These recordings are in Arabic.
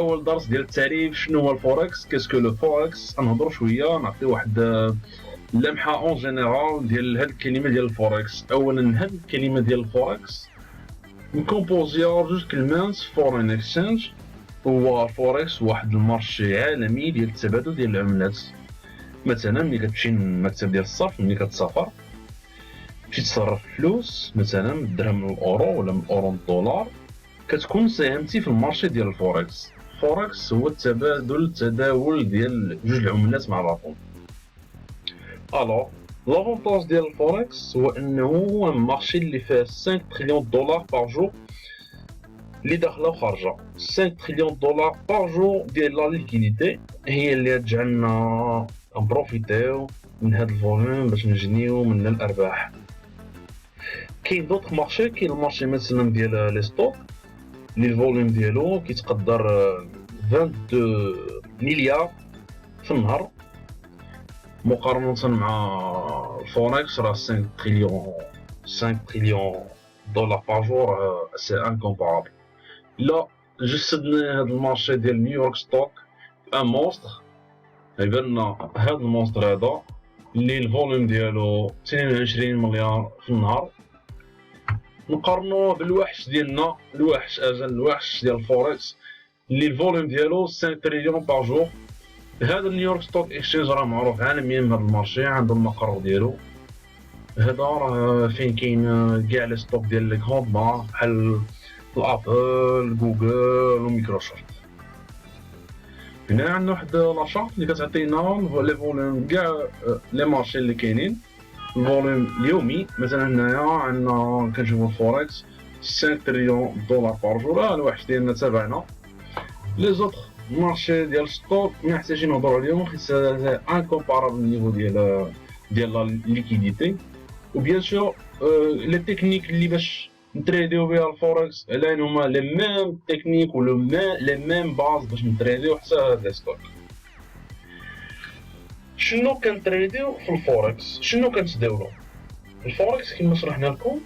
اول درس ديال التعريف شنو هو الفوركس، كاسكو لو فوركس. نهضروا شويه نعطي واحد لمحه اون جينيرال ديال هاد الكلمه ديال الفوركس. اولا هاد الكلمه ديال الفوركس مكومبوزيا جوج كلمات. فورين اكسشينج هو فوركس واحد المارشي عالمي ديال التبادل ديال العملات. مثلا ملي كتمشي للمكتب ديال الصرف، ملي كتسافر تمشي تصرف فلوس مثلا من الدرهم للاورو ولا من الاورو للدولار، كتكون ساهمتي في المارشي ديال الفوركس. الفوركس هو التداول ديال جوج العملات مع بعضهم. الوغ لافونتاج ديال الفوركس هو انه هو مارشي اللي فيه 5 تريليون دولار بار جور اللي داخله وخارجه. 5 تريليون دولار بار جور ديال لا ليكيديتي هي اللي تجعلنا نبروفيتيو من هاد الفوليوم باش نجنيو من الارباح. كاين دوطخ مارشي، كاين المارشي مثلا ديال لي ستوك اللي الفوليوم ديالو كيتقدر 22 مليار في النهار، مقارنة مع الفوركس راه 5 تريليون. 5 تريليون دولار بار جور سي انكومبارابل. لا جسدنا هاد المارشي ديال نيويورك ستوك ان مونستر، يباننا هاد المونستر هذا اللي الفوليوم ديالو 22 مليار في النهار، نقارنوه بالوحش ديالنا، الوحش اجل الوحش ديال الفوركس اللي الفوليوم ديالو 5 تريليون بار جور. هذا نيويورك ستوك اكسشينج راه معروف عالميا بهذا المارشي، عنده المقر ديالو. هذا راه فين كاين كاع لي ستوك ديال لي غروند مارك بحال الابل، جوجل وميكروسوفت. هنا عندنا واحد لاشارت اللي كتعطينا لي فوليوم كاع لي مارشي اللي كاينين، الفوليوم اليومي. مثلا هنايا عندنا كنشوفو الفوركس 5 تريليون دولار بار جور، الوحش ديالنا تابعنا. لي زوطخ مارشي ديال ستوك ما محتاجين نهضروا عليهم، حيت سي انكومبارابل النيفو ديال لا ليكيديتي. وبيان سور لي تكنيك اللي باش نتريديو بها الفوركس الان هما لي ميم تكنيك و لي ميم باز باش نتريديو حتى هاد لي ستوك. شنو كنتريديو في الفوركس؟ شنو كنتداولو؟ الفوركس كما شرحنا لكم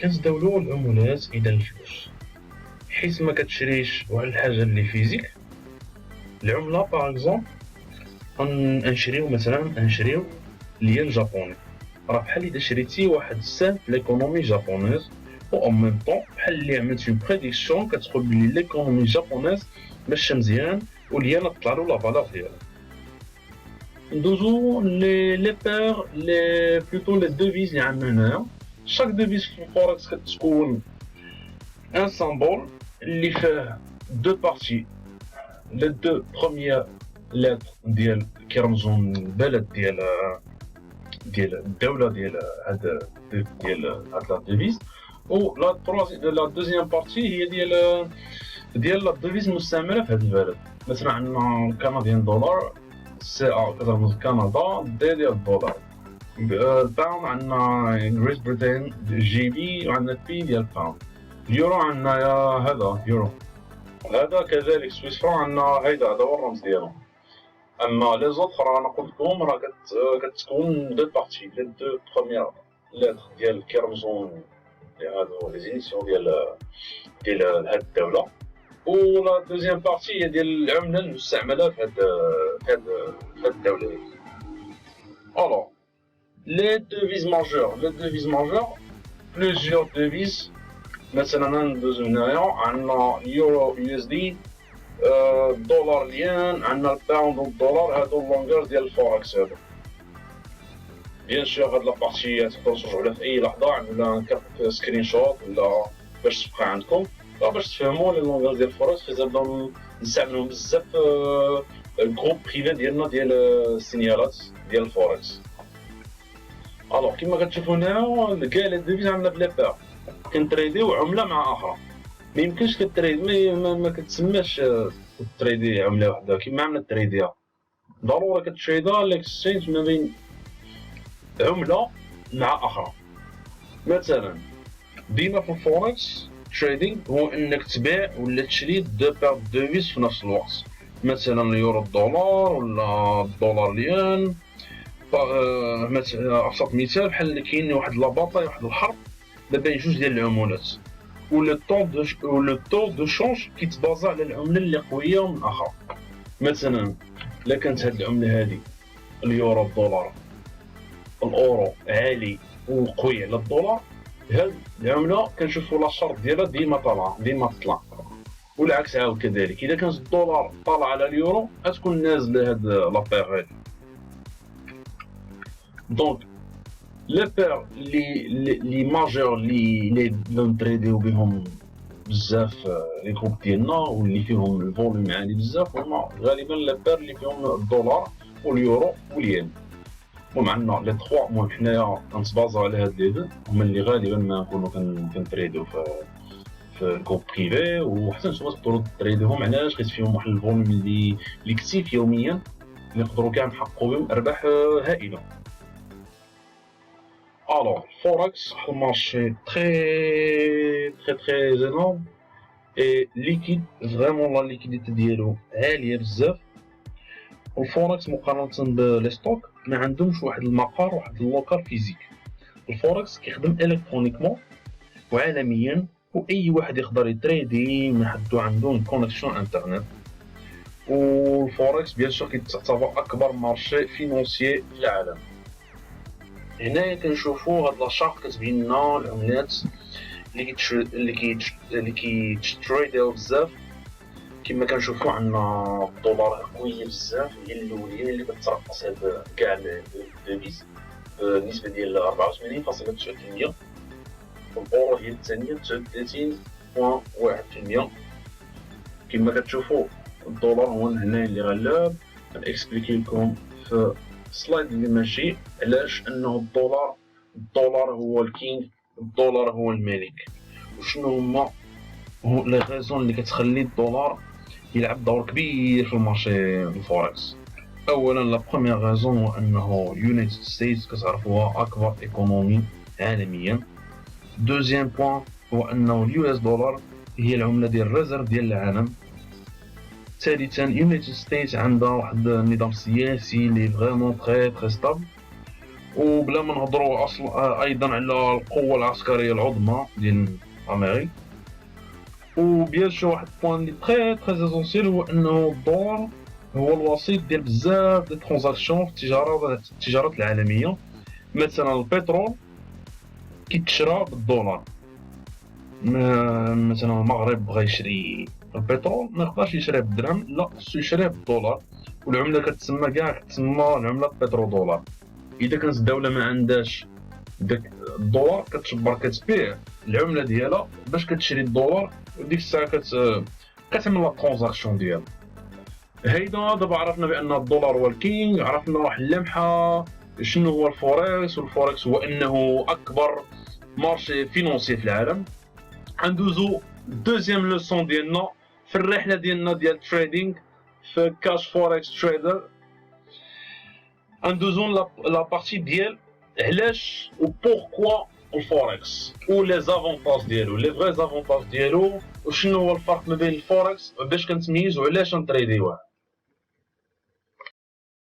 كنتداولو العملات اذا الفلوس، حيت ما كتشريش واحد الحاجه اللي فيزيك. العمله باغ اكزومبل نشريو مثلا الين جابوني، راه بحال اذا شريتي واحد السهم في ليكونومي جابونيز، و اون ميم طون بحال اللي عملتي اون بريديكسيون كتقول بلي ليكونومي جابونيز ماشيه مزيان والين طلع له لا فالور ديالها. ندوزو لي بير لي بلوتو لي دوفيز اللي عندنا هنايا. شاك دوفيز في الفوركس كتكون ان سامبول اللي فيه دو بارتي. لي دو بروميير لتر ديال كيرمزو البلد ديال الدوله ديال هاد لا ديفيز، و لا دوزيام بارتي هي ديال لا ديفيز المستعمله في هاد البلد. مثلا عندنا الكنديان دولار سي ا كترمز كندا، دي ديال الدولار. الباوند عندنا جريت بريتين جي بي، وعندنا بي ديال الباوند. اليورو عندنا هذا يورو، هذا كذلك سويس فران عندنا هذا هو الرمز ديالو. اما لي زوطخ راه قلت لكم راه كتكون دو بارتي. لي دو بروميير لتر ديال كيرمزو هادو لي زينيسيون ديال هاد الدوله، و لا دوزيام بارتي هي ديال العمله المستعمله في هاد الدوله. الوغ لي دوفيز ماجور بليزيور دوفيز. مثلا ندوزو هنايا عندنا يورو يو اس دي، دولار الين، عندنا الباوند والدولار. هادو اللونغور ديال الفوركس هادو. بيان سور هاد لابارتي تقدرو ترجعو لها في اي لحظه، ولا نكرت سكرين شوت ولا باش تبقى عندكم باش تفهموا لي لونغور ديال الفوركس. حيت نستعملوهم بزاف الجروب بريفي ديالنا ديال السينيالات ديال الفوركس. الوغ كيما كتشوفو هنايا كاع لي ديفيز عندنا بلي بير كنتريديو عمله مع اخرى. ما يمكنش كتريد ما كتسماش تريدي عمله وحده كيما عملنا تريديها. ضروري كتريدها الاكسشينج ما بين عمله مع اخرى. مثلا ديما في الفوركس تريدينغ هو انك تبيع ولا تشري دو بير دوفيز في نفس الوقت. مثلا اليورو الدولار ولا الدولار الين. ابسط مثال بحال كاين واحد لاباطاي، واحد الحرب ما بين جوج ديال العملات. لو طو دو شونج كيتبازا على العمله اللي قويه من اخرى. مثلا الا كانت هاد العمله هادي اليورو الدولار الاورو عالي وقوي على الدولار، هاد العمله كنشوفوا لا شارت ديالها ديما طالعه ديما تطلع، والعكس عاود كذلك. اذا كان الدولار طالع على اليورو غتكون نازله هاد لابير هادي. دونك لي بير لي ماجور لي نتريديو بهم بزاف لي جروب ديالنا واللي فيهم الفوليوم عالي بزاف هما غالبا لي بير اللي فيهم الدولار واليورو والين. المهم عندنا لي 3. المهم حنايا كنتبازاو على هاد لي دو هما اللي غالبا ما نكونو كنتريديو في الجروب بريفي، وحتى نتوما تقدروا تريديوهم. علاش؟ حيت فيهم واحد الفوليوم اللي كتيف يوميا نقدروا كاع نحققوا بهم ارباح هائله. الوغ الفوركس واحد المارشي تري انورم اي ليكيد، فريمون لا ليكيديتي ديالو عاليه بزاف. والفوركس مقارنه بلي ستوك ما عندهمش واحد المقر، واحد اللوكال فيزيك. الفوركس كيخدم الكترونيكمون وعالميا، واي واحد يقدر يتريدي من حدو عنده كونيكسيون انترنت. والفوركس بيان سور كيتعتبر اكبر مارشي فينونسيي في العالم. هنايا كنشوفوا هاد لاشارت كتبين لنا العملات اللي كيتريديو بزاف. كما كنشوفوا عندنا الدولار قويه بزاف، هي الاولين اللي كترقص هاد كاع الديفيز بالنسبه ديال 84.9%. والاورو هي الثانيه 39.1%. كما كتشوفوا الدولار هو هنا اللي غلاب. غنكسبليكي لكم في سلايد اللي ماشي علاش انه الدولار هو الكينغ، الدولار هو الملك، وشنو هما لي غيزون اللي كتخلي الدولار يلعب دور كبير في المارشي الفوركس. اولا لا بروميير غيزون هو انه يونايتد ستيتس كتعرفوها اكبر ايكونومي عالميا. دوزيام بوين هو انه اليو اس دولار هي العمله ديال الريزيرف ديال العالم. ثالثا يونايتد ستيتس عندها واحد النظام سياسي اللي فريمون تري ستابل. وبلا ما نهضروا اصلا ايضا على القوه العسكريه العظمى ديال امريكا. وبيان سور واحد بوين لي تري اسونسيال هو انه الدولار هو الوسيط ديال بزاف ديال ترانزاكسيون في التجارات العالميه. مثلا البترول كيتشرى بالدولار. مثلا المغرب بغى يشري البترول ما يقدرش يشريه بالدرهم، لا خصو يشريه بالدولار، والعمله كتسمى كاع العمله بترو دولار. اذا كانت الدوله ما عندهاش داك الدولار كتجبر كتبيع العمله ديالها باش كتشري الدولار، وديك الساعه كتعمل لا ترانزاكسيون ديالها. هيدا دابا عرفنا بان الدولار هو الكينغ، عرفنا واحد اللمحه شنو هو الفوركس. والفوركس هو انه اكبر مارشي فينونسي في العالم. ندوزو دوزيام لوسون ديالنا في الرحله ديالنا ديال التريدينغ في كاش فوركس تريدر. ندوزو لا بارتي ديال علاش و بوركوا الفوركس و لي زافونتاج ديالو، لي فري زافونتاج ديالو، وشنو هو الفرق ما بين الفوركس باش كنتميز وعلاش نتريديوه.